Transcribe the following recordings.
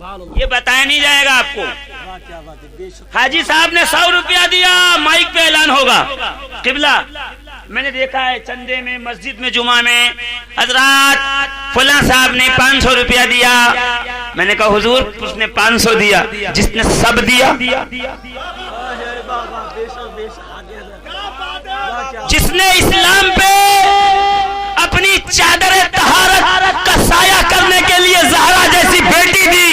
یہ بتایا نہیں جائے گا آپ کو. حاجی صاحب نے 100 روپیہ دیا, مائک پہ اعلان ہوگا. قبلہ میں نے دیکھا ہے چندے میں, مسجد میں, جمعہ میں, حضرات فلاں صاحب نے 500 روپیہ دیا. میں نے کہا حضور اس نے 500 دیا, جس نے سب دیا, جس نے اسلام پہ اپنی چادر طہارت کا سایہ کرنے کے لیے زہرا جیسی بیٹی دی,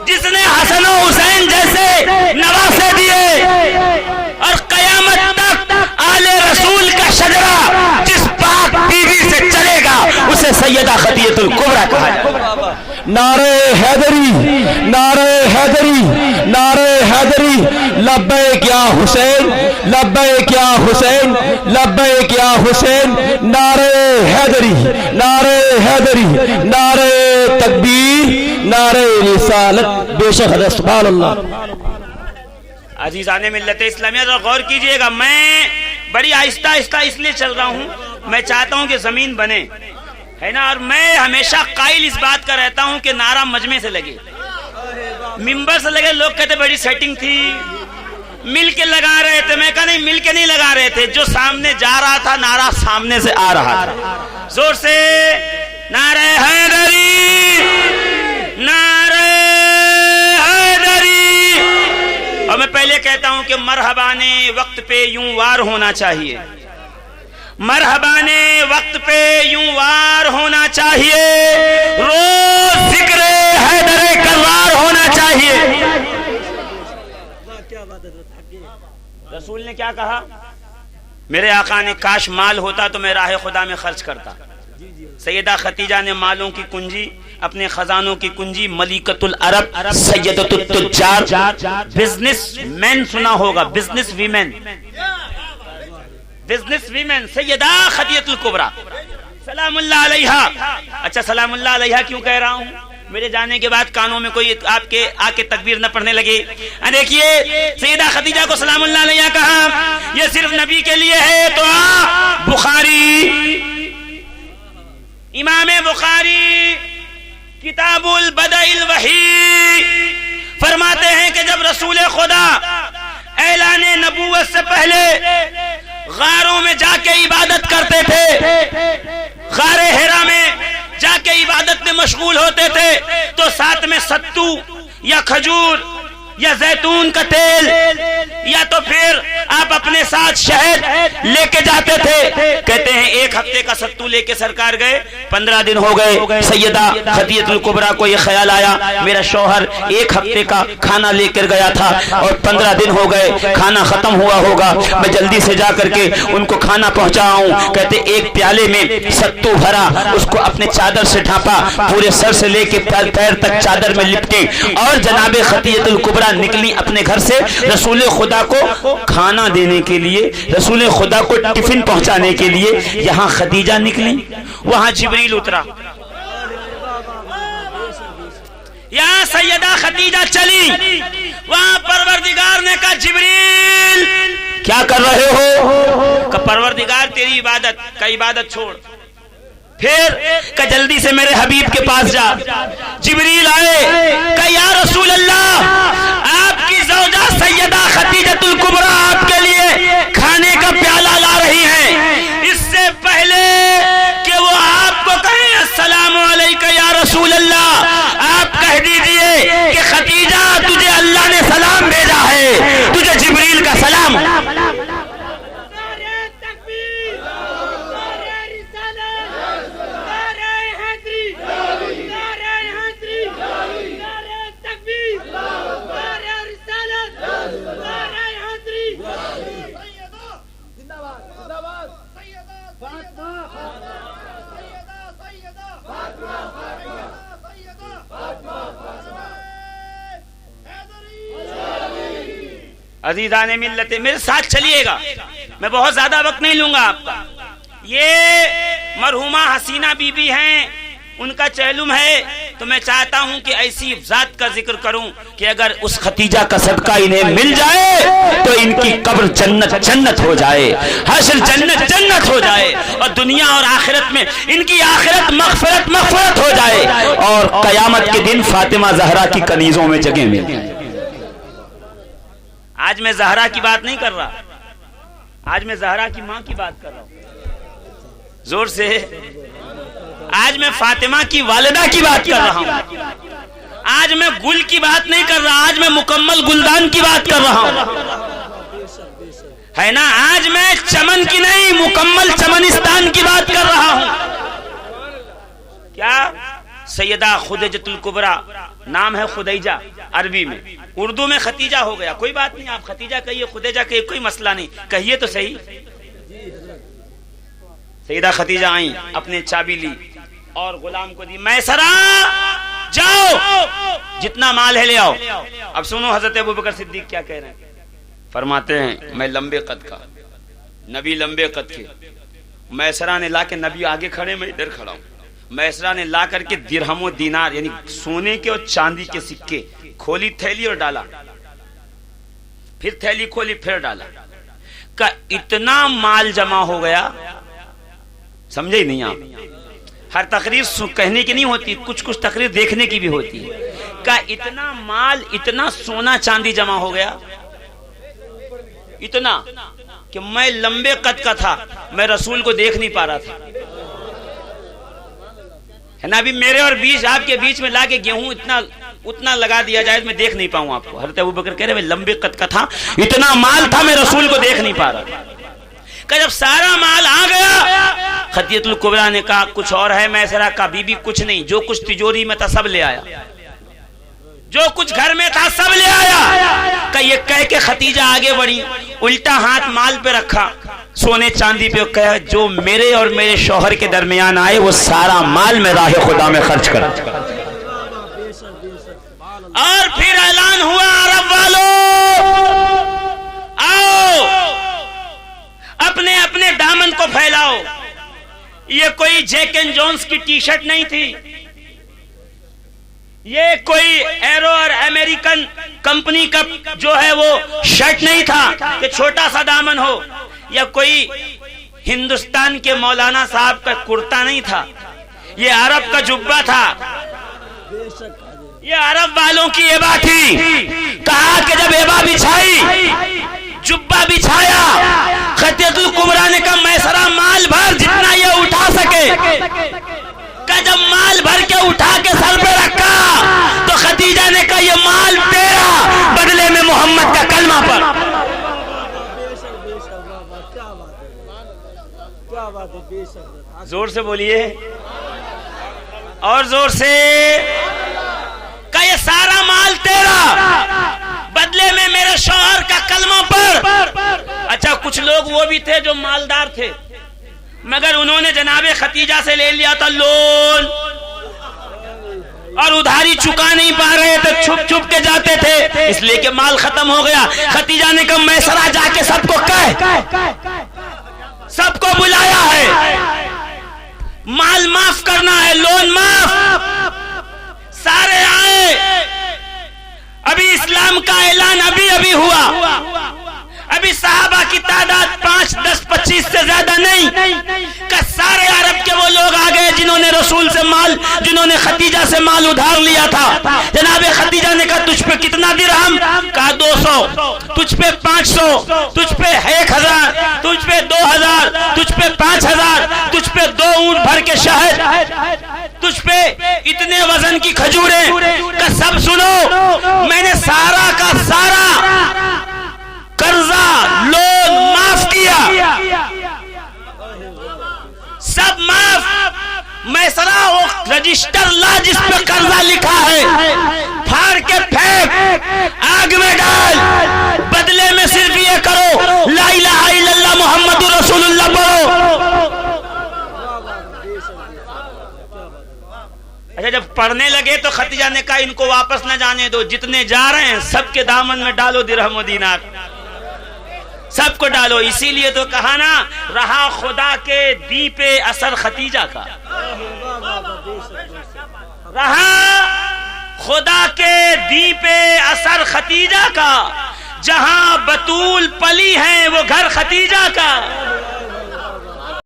جس نے حسن و حسین جیسے نواسے دیے, اور قیامت تک آل رسول کا شجرہ جس پاک بیوی سے چلے گا اسے سیدہ خدیجۃ الکبریٰ کہا جائے گا. نعرہ حیدری, نعرہ حیدری, نعرہ حیدری, لبیک یا حسین, لبیک یا حسین, لبیک یا حسین. نعرہ حیدری, نعرہ حیدری, نعرہ تکبیر, نعرہ رسالت. بے شک ہے, سبحان اللہ. عزیزان ملت اسلامیہ ذرا غور کیجئے گا, میں بڑی آہستہ آہستہ اس لیے چل رہا ہوں, میں چاہتا ہوں کہ زمین بنے, ہے نا. اور میں ہمیشہ قائل اس بات کا رہتا ہوں کہ نعرہ مجمع سے لگے, ممبر سے لگے. لوگ کہتے بڑی سیٹنگ تھی, مل کے لگا رہے تھے. میں کہا نہیں, مل کے نہیں لگا رہے تھے. جو سامنے جا رہا تھا نعرہ سامنے سے آ رہا تھا. زور سے نعرہ حیدری, نعرہ حیدری. اور میں پہلے کہتا ہوں کہ مرحبانے وقت پہ یوں وار ہونا چاہیے, مرحبانے وقت پہ یوں وار ہونا چاہیے, روز ذکر حیدر کرار ہونا چاہیے. رسول نے کیا کہا؟ میرے آقا نے کاش مال ہوتا تو میں راہ خدا میں خرچ کرتا. سیدہ خدیجہ نے مالوں کی کنجی, اپنے خزانوں کی کنجی, ملکۃ العرب, سیدۃ التجار, بزنس مین سنا ہوگا, بزنس ویمن, بزنس ویمن سیدہ خدیجۃ الکبریٰ سلام اللہ علیہا. اچھا سلام اللہ علیہا کیوں کہہ رہا ہوں؟ میرے جانے کے بعد کانوں میں کوئی آپ کے آ کے تکبیر نہ پڑھنے لگے. دیکھیے سیدہ خدیجہ کو سلام اللہ علیہا کہا, یہ صرف نبی کے لیے ہے. تو بخاری, امام بخاری کتاب البدء الوحی فرماتے ہیں کہ جب رسول خدا اعلان نبوت سے پہلے غاروں میں جا کے عبادت کرتے تھے, غار حرا میں جا کے عبادت میں مشغول ہوتے تھے, تو ساتھ میں ستو یا کھجور یا زیتون کا تیل یا تو پھر آپ اپنے ساتھ شہد لے کے جاتے تھے. کہتے ہیں 1 ہفتے کا ستو لے کے سرکار گئے, 15 دن ہو گئے. سیدہ خدیجۃ الکبریٰ کو یہ خیال آیا میرا شوہر 1 ہفتے کا کھانا لے کر گیا تھا اور 15 دن ہو گئے, کھانا ختم ہوا ہوگا, میں جلدی سے جا کر کے ان کو کھانا پہنچاؤں. کہتے 1 پیالے میں ستو بھرا, اس کو اپنے چادر سے ڈھانپا, پورے سر سے لے کے پیر تک چادر میں لپٹے, اور جناب خدیجۃ الکبریٰ نکلی اپنے گھر سے رسول خدا کو کھانا دینے کے لیے, رسول خدا کو ٹفن پہنچانے کے لیے. یہاں خدیجہ نکلی, وہاں جبریل اترا. یہاں سیدہ خدیجہ چلی, وہاں پروردگار نے کہا جبریل کیا کر رہے ہو؟ کہ پروردگار تیری عبادت کا عبادت چھوڑ. پھر کہ جلدی سے میرے حبیب کے پاس جا. جبریل آئے کہ یا رسول اللہ, آپ کی زوجہ سیدہ خدیجۃ الکبریٰ آپ کے لیے کھانے کا پیالہ لا رہی ہیں. اس سے پہلے کہ وہ آپ کو کہیں السلام علیکم یا رسول اللہ, آپ کہہ دیجئے کہ خدیجہ تجھے اللہ نے سلام بھیجا ہے, تجھے جبریل کا سلام. عزیزان ملت میرے ساتھ چلیے گا, میں بہت زیادہ وقت نہیں لوں گا آپ کا. یہ مرحومہ حسینہ بی بی ہیں, ان کا چہلم ہے, تو میں چاہتا ہوں کہ ایسی ذات کا ذکر کروں کہ اگر اس ختیجہ کا صدقہ انہیں مل جائے تو ان کی قبر جنت جنت ہو جائے، حشر جنت جنت ہو جائے، اور دنیا اور آخرت میں ان کی آخرت مغفرت مغفرت ہو جائے، اور قیامت کے دن فاطمہ زہرا کی کنیزوں میں جگہ مل جائے۔ آج میں زہرا کی بات نہیں کر رہا، آج میں زہرا کی ماں کی بات کر رہا ہوں، زور سے۔ آج میں فاطمہ کی والدہ کی بات کر رہا ہوں، آج میں گل کی بات نہیں کر رہا، آج میں مکمل گلدان کی بات کر رہا ہوں، ہے نا؟ آج میں چمن کی نہیں، مکمل چمنستان کی بات کر رہا ہوں۔ کیا؟ سیدہ خدیجۃ الکبریٰ، نام ہے خدیجہ عربی میں، اردو میں ختیجہ ہو گیا، کوئی بات نہیں، آپ ختیجہ کہیے خدیجہ کہیے، کوئی مسئلہ نہیں، کہیے تو صحیح۔ سیدہ ختیجہ آئیں، اپنے چابی لی اور غلام کو دی، میسرہ جاؤ جتنا مال ہے لے آؤ۔ اب سنو حضرت ابوبکر صدیق کیا کہہ رہے ہیں، فرماتے ہیں میں لمبے قد کا، نبی لمبے قد کے، میسرہ نے لا کے، نبی آگے کھڑے میں ادھر کھڑا ہوں، میسرہ نے لا کر کے درہم و دینار یعنی سونے کے اور چاندی کے سکے کھولی تھیلی اور ڈالا، پھر تھیلی کھولی پھر ڈالا، کا اتنا مال جمع ہو گیا، سمجھے ہی نہیں آپ؟ ہر تقریر کہنے کی نہیں ہوتی، کچھ کچھ تقریر دیکھنے کی بھی ہوتی ہے، کا اتنا مال، اتنا سونا چاندی جمع ہو گیا، اتنا کہ میں لمبے قد کا تھا، میں رسول کو دیکھ نہیں پا رہا تھا، ہے نا؟ ابھی میرے اور بیچ آپ کے بیچ میں لا کے گیہوں اتنا لگا دیا جائے میں دیکھ نہیں پاؤں آپ کو۔ حضرت ابوبکر کہہ رہے میں لمبے قد کا تھا، اتنا مال تھا، میں رسول کو دیکھ نہیں پا رہا تھا۔ کہ جب سارا مال آ گیا، ختیجۃ الکبریٰ نے کہا کچھ اور ہے میسرہ؟ کا بی بی کچھ نہیں، جو کچھ تجوری میں تھا سب لے آیا، جو کچھ گھر میں تھا سب لے آیا۔ کہ یہ کہہ کے ختیجہ آگے بڑھی، الٹا ہاتھ مال پہ رکھا، سونے چاندی پہ، کہا جو میرے اور میرے شوہر کے درمیان آئے وہ سارا مال میں راہ خدا میں خرچ کر۔ اور پھر اعلان ہوا عرب والوں آؤ اپنے اپنے دامن کو پھیلاؤ۔ یہ کوئی جیک اینڈ جونز کی ٹی شرٹ نہیں تھی، یہ کوئی ایرو اور امریکن کمپنی کا جو ہے وہ شرٹ نہیں تھا کہ چھوٹا سا دامن ہو، یا کوئی ہندوستان کے مولانا صاحب کا کرتا نہیں تھا، یہ عرب کا جبہ تھا، یہ عرب والوں کی ایبا تھی۔ کہا کہ جب ایبا بچھائی، جبہ بچھایا، ختیجۃ الکبریٰ نے کہا میسرہ مال بھر جتنا یہ اٹھا سکے۔ کہ جب مال بھر کے اٹھا کے سر پہ رکھا تو ختیجہ نے کہا یہ مال تیرا، بدلے میں محمد کا کلمہ پڑھ۔ زور سے بولیے اور زور سے، کہ یہ سارا مال تیرا، بدلے میں میرے شوہر کا کلمہ پڑھ۔ اچھا کچھ لوگ وہ بھی تھے جو مالدار تھے، مگر انہوں نے جناب ختیجہ سے لے لیا تھا لون، اور ادھاری چکا نہیں پا رہے تھے، چھپ چھپ کے جاتے تھے، اس لیے کہ مال ختم ہو گیا۔ ختیجہ نے کہا میسرہ جا کے سب کو کہہ، سب کو بلایا ہے، مال معاف کرنا ہے، لون معاف۔ سارے آئے، ابھی اسلام کا اعلان ابھی ہوا، ابھی صحابہ کی تعداد 5، 10، 25 سے زیادہ نہیں، کہ سارے عرب کے وہ لوگ آ گئے جنہوں نے رسول سے مال، جنہوں نے ختیجہ سے مال ادھار لیا تھا۔ جناب ختیجہ نے کہا تجھ پہ کتنا درہم؟ کہا 200، تجھ پہ 500، تجھ پہ 1000، تجھ پہ 2000، تجھ پہ 5000، تجھ پہ 2 اونٹ بھر کے شہد، تجھ پہ اتنے وزن کی کھجوریں۔ کہ سب سنو، میں نے سارا کا سارا قرضہ لون معاف کیا، سب معاف۔ میسرہ وہ رجسٹر لا جس پہ قرضہ لکھا ہے، پھاڑ کے پھینک، آگ میں ڈال، بدلے میں صرف یہ کرو لا الہ الا اللہ محمد رسول اللہ پڑھو۔ اچھا جب پڑھنے لگے تو ختیجہ نے کہا ان کو واپس نہ جانے دو، جتنے جا رہے ہیں سب کے دامن میں ڈالو درہم و دینار، سب کو ڈالو۔ اسی لیے تو کہا نا رہا خدا کے دی پہ اثر ختیجہ کا، رہا خدا کے دی پہ اثر ختیجہ کا، جہاں بطول پلی ہے وہ گھر ختیجہ کا۔